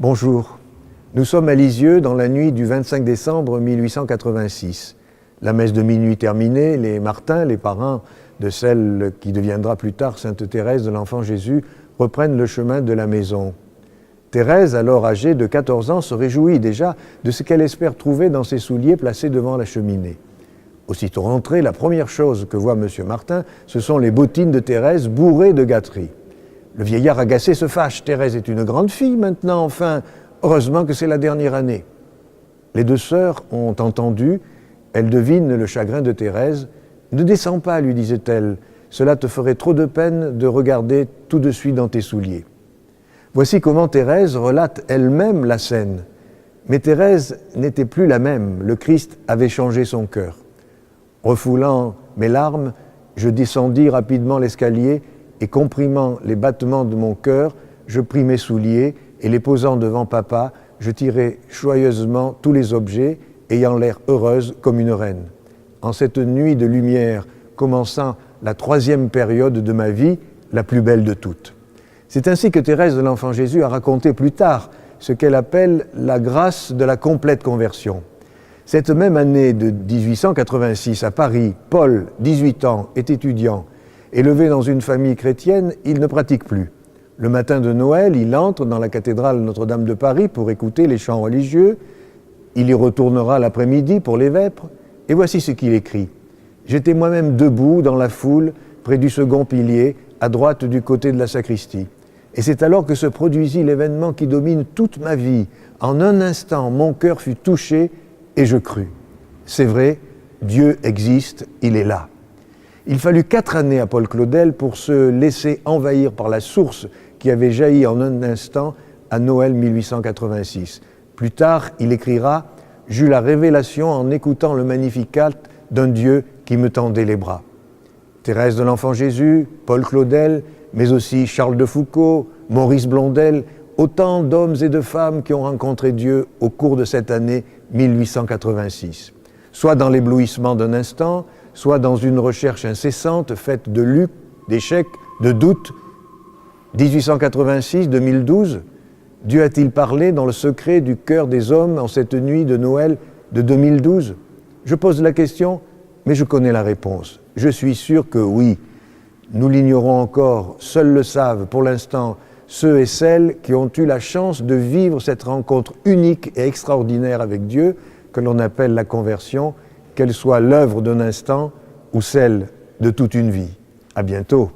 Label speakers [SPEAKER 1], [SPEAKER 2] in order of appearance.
[SPEAKER 1] Bonjour, nous sommes à Lisieux dans la nuit du 25 décembre 1886. La messe de minuit terminée, les Martins, les parrains de celle qui deviendra plus tard Sainte Thérèse de l'Enfant Jésus, reprennent le chemin de la maison. Thérèse, alors âgée de 14 ans, se réjouit déjà de ce qu'elle espère trouver dans ses souliers placés devant la cheminée. Aussitôt rentrée, la première chose que voit M. Martin, ce sont les bottines de Thérèse bourrées de gâteries. Le vieillard agacé se fâche. Thérèse est une grande fille maintenant, enfin, heureusement que c'est la dernière année. Les deux sœurs ont entendu, elles devinent le chagrin de Thérèse. « Ne descends pas, lui disait-elle, cela te ferait trop de peine de regarder tout de suite dans tes souliers. » Voici comment Thérèse relate elle-même la scène. Mais Thérèse n'était plus la même, le Christ avait changé son cœur. Refoulant mes larmes, je descendis rapidement l'escalier et comprimant les battements de mon cœur, je pris mes souliers et les posant devant papa, je tirai joyeusement tous les objets, ayant l'air heureuse comme une reine. En cette nuit de lumière, commençant la troisième période de ma vie, la plus belle de toutes. C'est ainsi que Thérèse de l'Enfant Jésus a raconté plus tard ce qu'elle appelle la grâce de la complète conversion. Cette même année de 1886, à Paris, Paul, 18 ans, est étudiant. Élevé dans une famille chrétienne, il ne pratique plus. Le matin de Noël, il entre dans la cathédrale Notre-Dame de Paris pour écouter les chants religieux. Il y retournera l'après-midi pour les vêpres. Et voici ce qu'il écrit. « J'étais moi-même debout dans la foule, près du second pilier, à droite du côté de la sacristie. Et c'est alors que se produisit l'événement qui domine toute ma vie. En un instant, mon cœur fut touché et je crus. C'est vrai, Dieu existe, il est là. » Il fallut 4 années à Paul Claudel pour se laisser envahir par la source qui avait jailli en un instant à Noël 1886. Plus tard, il écrira « J'eus la révélation en écoutant le Magnificat d'un Dieu qui me tendait les bras. » Thérèse de l'Enfant Jésus, Paul Claudel, mais aussi Charles de Foucault, Maurice Blondel, autant d'hommes et de femmes qui ont rencontré Dieu au cours de cette année 1886. Soit dans l'éblouissement d'un instant, soit dans une recherche incessante faite de luttes, d'échecs, de doutes. 1886-2012, Dieu a-t-il parlé dans le secret du cœur des hommes en cette nuit de Noël de 2012 ? Je pose la question, mais je connais la réponse. Je suis sûr que oui. Nous l'ignorons encore, seuls le savent pour l'instant ceux et celles qui ont eu la chance de vivre cette rencontre unique et extraordinaire avec Dieu que l'on appelle la conversion, qu'elle soit l'œuvre d'un instant ou celle de toute une vie. À bientôt.